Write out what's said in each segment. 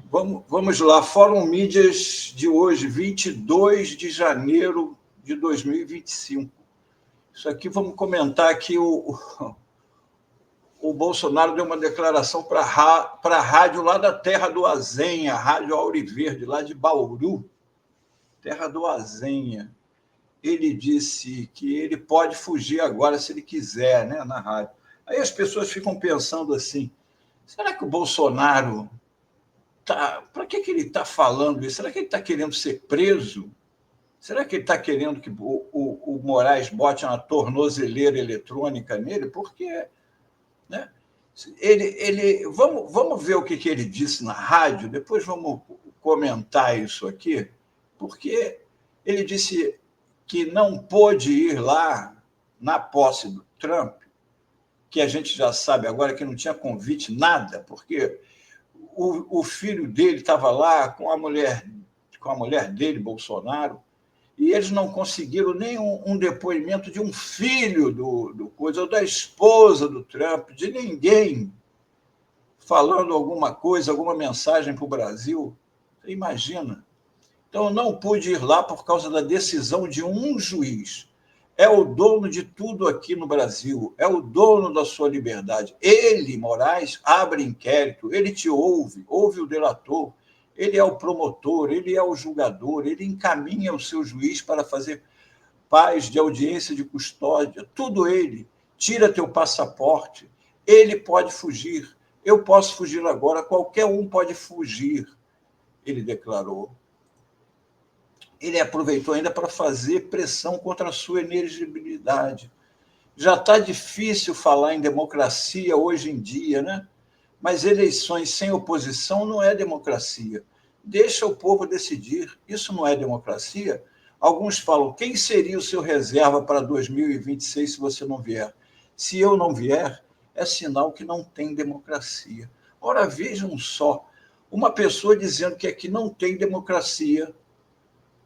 Vamos lá, Fórum Mídias de hoje, 22 de janeiro de 2025. Isso aqui, vamos comentar que o Bolsonaro deu uma declaração para a rádio lá da terra do Azenha, a Rádio Auriverde, lá de Bauru, terra do Azenha. Ele disse que ele pode fugir agora se ele quiser, né, na rádio. Aí as pessoas ficam pensando assim, será que o Bolsonaro... para que ele está falando isso? Será que ele está querendo ser preso? Será que ele está querendo que o Moraes bote uma tornozeleira eletrônica nele? Porque, né, vamos ver o que ele disse na rádio, depois vamos comentar isso aqui, porque ele disse que não pôde ir lá na posse do Trump, que a gente já sabe agora que não tinha convite, nada, porque o filho dele estava lá com a mulher dele, Bolsonaro, e eles não conseguiram nem um depoimento de um filho do coisa, ou da esposa do Trump, de ninguém falando alguma coisa, alguma mensagem para o Brasil. Você imagina? Então, eu não pude ir lá por causa da decisão de um juiz. É o dono de tudo aqui no Brasil, é o dono da sua liberdade. Ele, Moraes, abre inquérito, ele te ouve o delator, ele é o promotor, ele é o julgador, ele encaminha o seu juiz para fazer paz de audiência de custódia, tudo ele. Tira teu passaporte, ele pode fugir, eu posso fugir agora, qualquer um pode fugir, ele declarou. Ele aproveitou ainda para fazer pressão contra a sua inelegibilidade. Já está difícil falar em democracia hoje em dia, né? Mas eleições sem oposição não é democracia. Deixa o povo decidir. Isso não é democracia? Alguns falam, quem seria o seu reserva para 2026 se você não vier? Se eu não vier, é sinal que não tem democracia. Ora, vejam só, uma pessoa dizendo que aqui não tem democracia.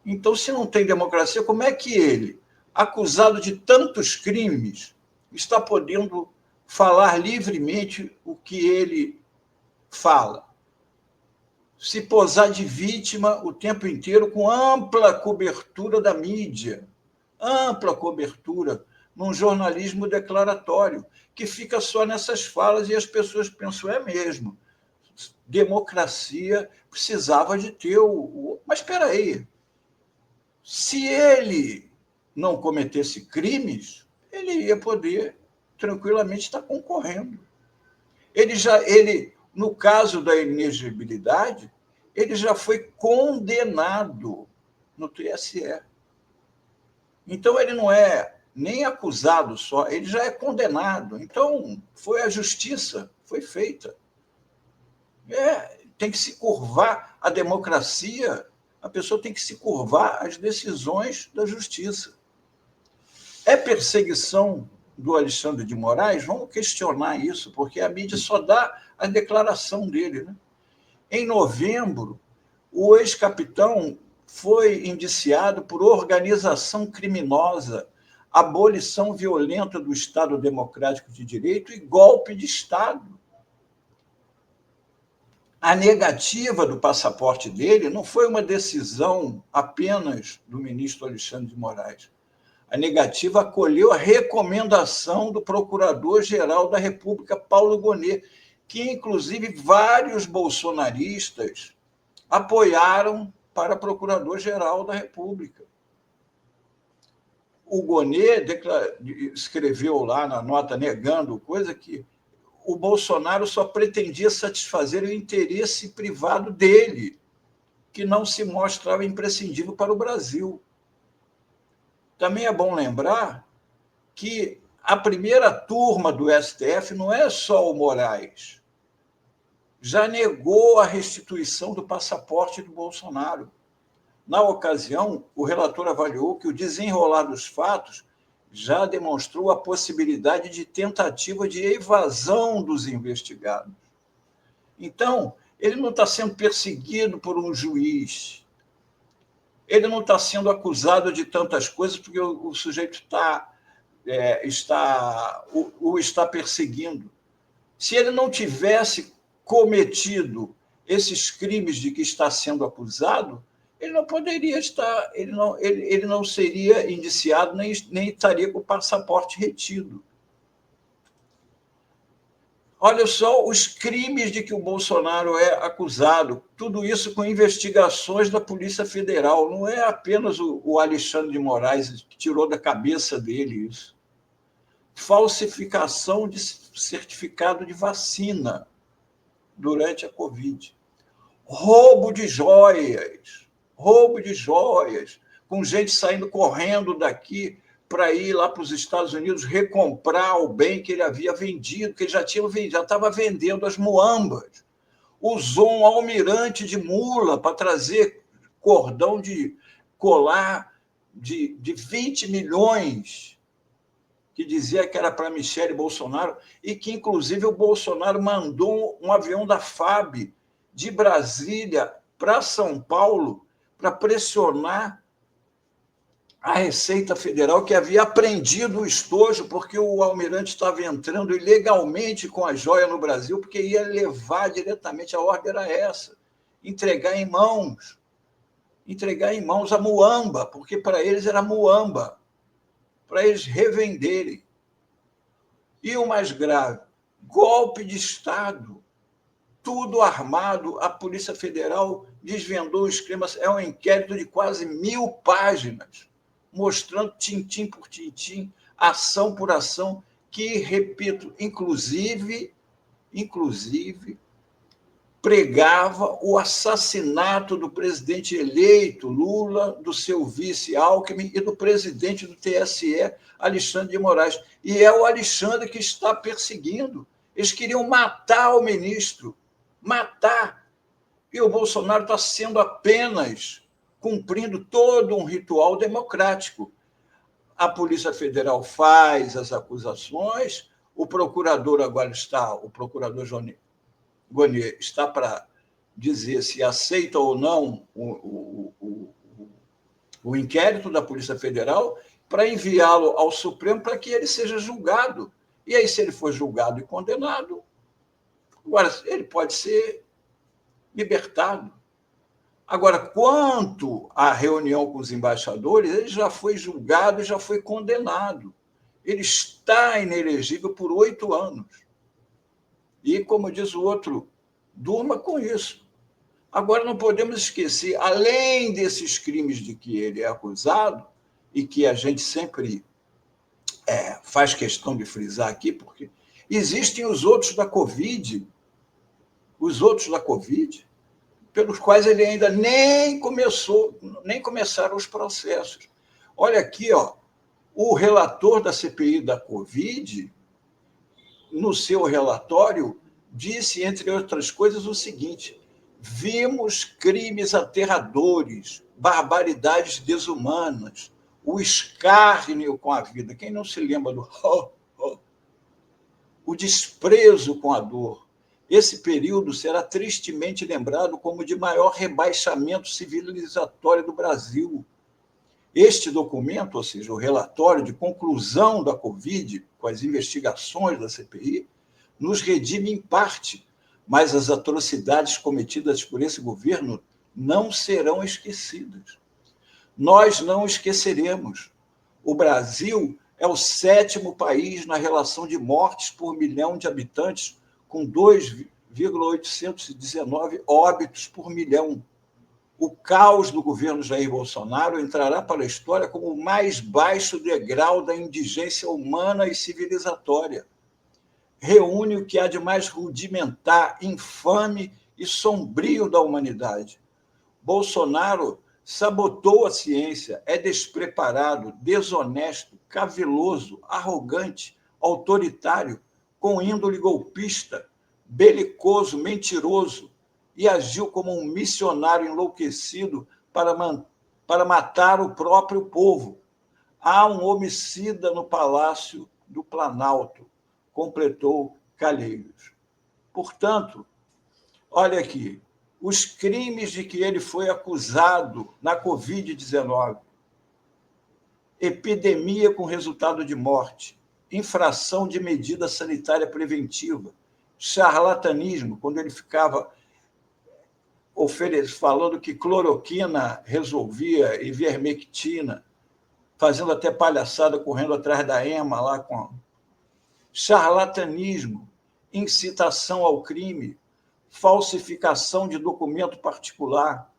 Então, se não tem democracia, como é que ele, acusado de tantos crimes, está podendo falar livremente o que ele fala? Se posar de vítima o tempo inteiro com ampla cobertura da mídia, ampla cobertura, num jornalismo declaratório, que fica só nessas falas e as pessoas pensam, é mesmo, democracia precisava de ter Mas espera aí, se ele não cometesse crimes, ele ia poder tranquilamente estar concorrendo. No caso da inexigibilidade, ele já foi condenado no TSE. Então, ele não é nem acusado só, ele já é condenado. Então, a justiça foi feita. Tem que se curvar a democracia, a pessoa tem que se curvar às decisões da justiça. É perseguição do Alexandre de Moraes? Vamos questionar isso, porque a mídia só dá a declaração dele, né? Em novembro, o ex-capitão foi indiciado por organização criminosa, abolição violenta do Estado Democrático de Direito e golpe de Estado. A negativa do passaporte dele não foi uma decisão apenas do ministro Alexandre de Moraes. A negativa acolheu a recomendação do Procurador-Geral da República, Paulo Gonet, que, inclusive, vários bolsonaristas apoiaram para Procurador-Geral da República. O Gonet escreveu lá na nota negando coisa que o Bolsonaro só pretendia satisfazer o interesse privado dele, que não se mostrava imprescindível para o Brasil. Também é bom lembrar que a primeira turma do STF não é só o Moraes. Já negou a restituição do passaporte do Bolsonaro. Na ocasião, o relator avaliou que o desenrolar dos fatos já demonstrou a possibilidade de tentativa de evasão dos investigados. Então, ele não está sendo perseguido por um juiz, ele não está sendo acusado de tantas coisas porque o sujeito está perseguindo. Se ele não tivesse cometido esses crimes de que está sendo acusado, ele não poderia estar, ele não seria indiciado, nem estaria com o passaporte retido. Olha só os crimes de que o Bolsonaro é acusado, tudo isso com investigações da Polícia Federal. Não é apenas o Alexandre de Moraes que tirou da cabeça dele isso. Falsificação de certificado de vacina durante a Covid. Roubo de joias, com gente saindo correndo daqui para ir lá para os Estados Unidos recomprar o bem que ele havia vendido, que ele já estava vendendo as muambas. Usou um almirante de mula para trazer cordão de colar de 20 milhões, que dizia que era para Michele Bolsonaro, e que, inclusive, o Bolsonaro mandou um avião da FAB de Brasília para São Paulo para pressionar a Receita Federal, que havia apreendido o estojo, porque o almirante estava entrando ilegalmente com a joia no Brasil, porque ia levar diretamente, a ordem era essa, entregar em mãos a muamba, porque para eles era muamba, para eles revenderem. E o mais grave, golpe de Estado, tudo armado. A Polícia Federal desvendou os crimes, é um inquérito de quase 1000 páginas, mostrando tintim por tintim, ação por ação, que, repito, inclusive pregava o assassinato do presidente eleito Lula, do seu vice Alckmin e do presidente do TSE, Alexandre de Moraes. E é o Alexandre que está perseguindo. Eles queriam matar o ministro, matar. E o Bolsonaro está sendo apenas cumprindo todo um ritual democrático. A Polícia Federal faz as acusações, o procurador Gonier está para dizer se aceita ou não o inquérito da Polícia Federal, para enviá-lo ao Supremo para que ele seja julgado. E aí, se ele for julgado e condenado, agora ele pode ser libertado. Agora, quanto à reunião com os embaixadores, ele já foi julgado e já foi condenado. Ele está inelegível por 8 anos. E, como diz o outro, durma com isso. Agora, não podemos esquecer, além desses crimes de que ele é acusado, e que a gente sempre faz questão de frisar aqui, porque existem os outros da Covid, pelos quais ele ainda nem começaram os processos. Olha aqui, ó, o relator da CPI da Covid, no seu relatório, disse, entre outras coisas, o seguinte: vimos crimes aterradores, barbaridades desumanas, o escárnio com a vida. Quem não se lembra do o desprezo com a dor. Esse período será tristemente lembrado como o de maior rebaixamento civilizatório do Brasil. Este documento, ou seja, o relatório de conclusão da Covid, com as investigações da CPI, nos redime em parte, mas as atrocidades cometidas por esse governo não serão esquecidas. Nós não esqueceremos. O Brasil é o 7º país na relação de mortes por milhão de habitantes, com 2,819 óbitos por milhão. O caos do governo Jair Bolsonaro entrará para a história como o mais baixo degrau da indigência humana e civilizatória. Reúne o que há de mais rudimentar, infame e sombrio da humanidade. Bolsonaro sabotou a ciência, é despreparado, desonesto, caviloso, arrogante, autoritário, com índole golpista, belicoso, mentiroso, e agiu como um missionário enlouquecido para matar o próprio povo. Há um homicida no Palácio do Planalto, completou Calheiros. Portanto, olha aqui, os crimes de que ele foi acusado na Covid-19, epidemia com resultado de morte, infração de medida sanitária preventiva, charlatanismo, quando ele ficava falando que cloroquina resolvia, ivermectina, fazendo até palhaçada, correndo atrás da EMA lá com charlatanismo, incitação ao crime, falsificação de documento particular,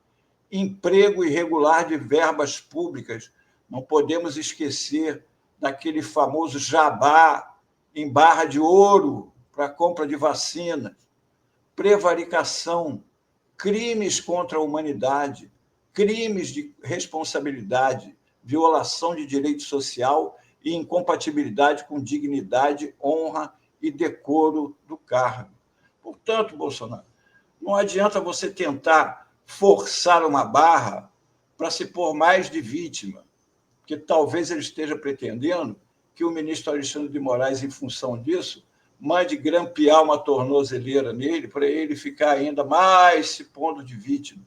emprego irregular de verbas públicas. Não podemos esquecer daquele famoso jabá em barra de ouro para a compra de vacinas, prevaricação, crimes contra a humanidade, crimes de responsabilidade, violação de direito social e incompatibilidade com dignidade, honra e decoro do cargo. Portanto, Bolsonaro, não adianta você tentar forçar uma barra para se pôr mais de vítima, porque talvez ele esteja pretendendo que o ministro Alexandre de Moraes, em função disso, mande grampear uma tornozeleira nele para ele ficar ainda mais se pondo de vítima.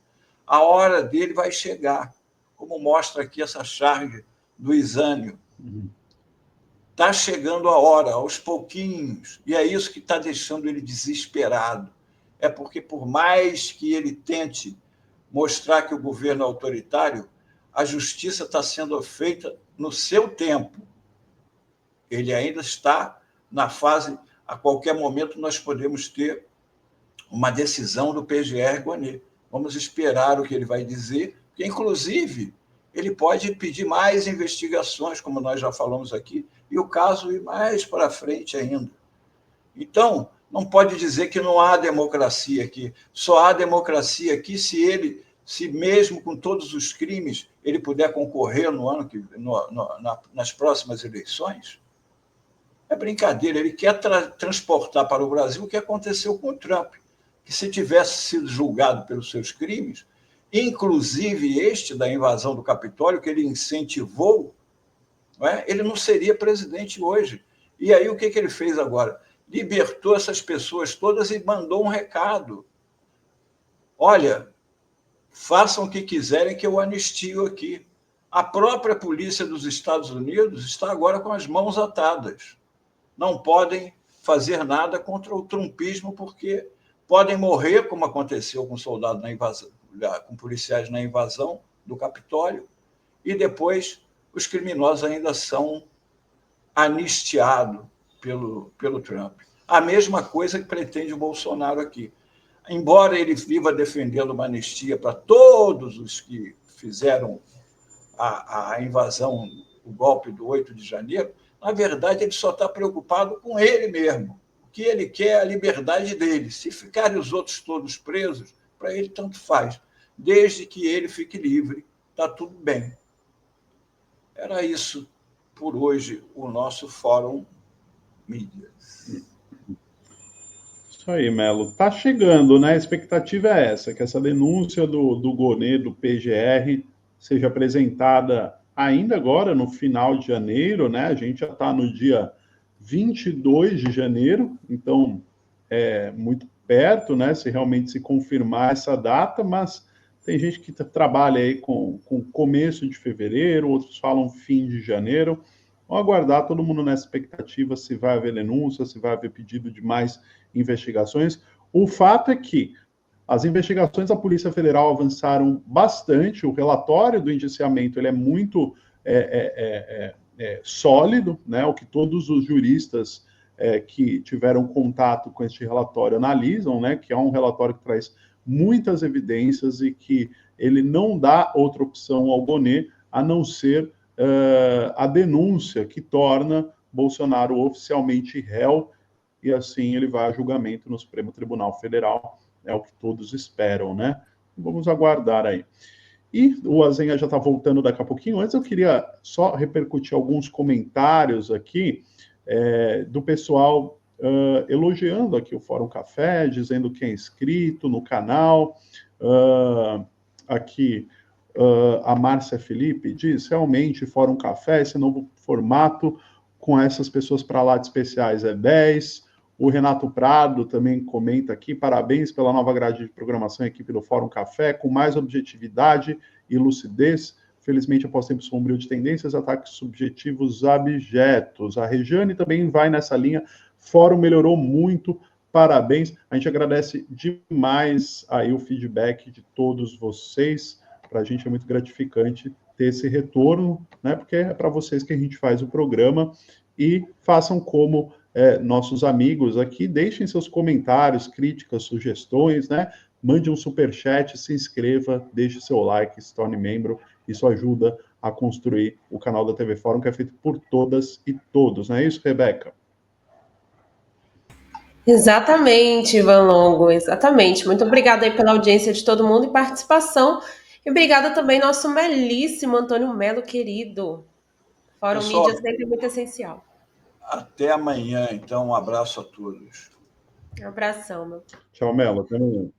A hora dele vai chegar, como mostra aqui essa charge do Izânio. Está chegando a hora, aos pouquinhos, e é isso que está deixando ele desesperado. É porque, por mais que ele tente mostrar que o governo é autoritário, a justiça está sendo feita no seu tempo. Ele ainda está na fase, a qualquer momento nós podemos ter uma decisão do PGR-Guanet. Vamos esperar o que ele vai dizer, porque, inclusive, ele pode pedir mais investigações, como nós já falamos aqui, e o caso ir mais para frente ainda. Então, não pode dizer que não há democracia aqui. Só há democracia aqui se mesmo com todos os crimes, ele puder concorrer nas próximas eleições. É brincadeira, ele quer transportar para o Brasil o que aconteceu com o Trump, que se tivesse sido julgado pelos seus crimes, inclusive este da invasão do Capitólio, que ele incentivou, não é? Ele não seria presidente hoje. E aí o que ele fez agora? Libertou essas pessoas todas e mandou um recado. Olha, façam o que quiserem que eu anistio aqui. A própria polícia dos Estados Unidos está agora com as mãos atadas. Não podem fazer nada contra o trumpismo, porque podem morrer, como aconteceu com soldados na invasão, com policiais na invasão do Capitólio, e depois os criminosos ainda são anistiados pelo Trump. A mesma coisa que pretende o Bolsonaro aqui. Embora ele viva defendendo uma anistia para todos os que fizeram a invasão, o golpe do 8 de janeiro, na verdade, ele só está preocupado com ele mesmo. O que ele quer é a liberdade dele. Se ficarem os outros todos presos, para ele tanto faz. Desde que ele fique livre, está tudo bem. Era isso por hoje, o nosso Fórum Mídias. Isso aí, Melo. Está chegando, né? A expectativa é essa, que essa denúncia do Gonê, do PGR, seja apresentada ainda agora, no final de janeiro, né? A gente já está no dia 22 de janeiro, então é muito perto, né? Se realmente se confirmar essa data, mas tem gente que trabalha aí com começo de fevereiro, outros falam fim de janeiro. Vamos aguardar, todo mundo nessa expectativa, se vai haver denúncia, se vai haver pedido de mais investigações. O fato é que as investigações da Polícia Federal avançaram bastante, o relatório do indiciamento ele é muito sólido, né? O que todos os juristas que tiveram contato com este relatório analisam, né? Que é um relatório que traz muitas evidências e que ele não dá outra opção ao Gonê a não ser a denúncia que torna Bolsonaro oficialmente réu, e assim ele vai a julgamento no Supremo Tribunal Federal. É o que todos esperam, né? Vamos aguardar aí. E o Azenha já está voltando daqui a pouquinho. Antes eu queria só repercutir alguns comentários aqui do pessoal elogiando aqui o Fórum Café, dizendo que é inscrito no canal. Aqui a Márcia Felipe diz, realmente, Fórum Café, esse novo formato com essas pessoas para lá de especiais é 10. O Renato Prado também comenta aqui, parabéns pela nova grade de programação, equipe do Fórum Café, com mais objetividade e lucidez. Felizmente, após tempo sombrio de tendências, ataques subjetivos abjetos. A Regiane também vai nessa linha. Fórum melhorou muito parabéns. A gente agradece demais aí o feedback de todos vocês. Para a gente é muito gratificante ter esse retorno, né? Porque é para vocês que a gente faz o programa. E façam como nossos amigos aqui, deixem seus comentários, críticas, sugestões, né? Mande um superchat, se inscreva, deixe seu like, se torne membro. Isso ajuda a construir o canal da TV Fórum, que é feito por todas e todos. Não é isso, Rebeca? Exatamente, Ivan Longo, exatamente. Muito obrigada aí pela audiência de todo mundo e participação. E obrigada também nosso belíssimo Antônio Melo, querido. Fórum Pessoal, Mídia sempre muito essencial. até amanhã, então. Um abraço a todos. Um abração, meu. Tchau, Melo. Até amanhã.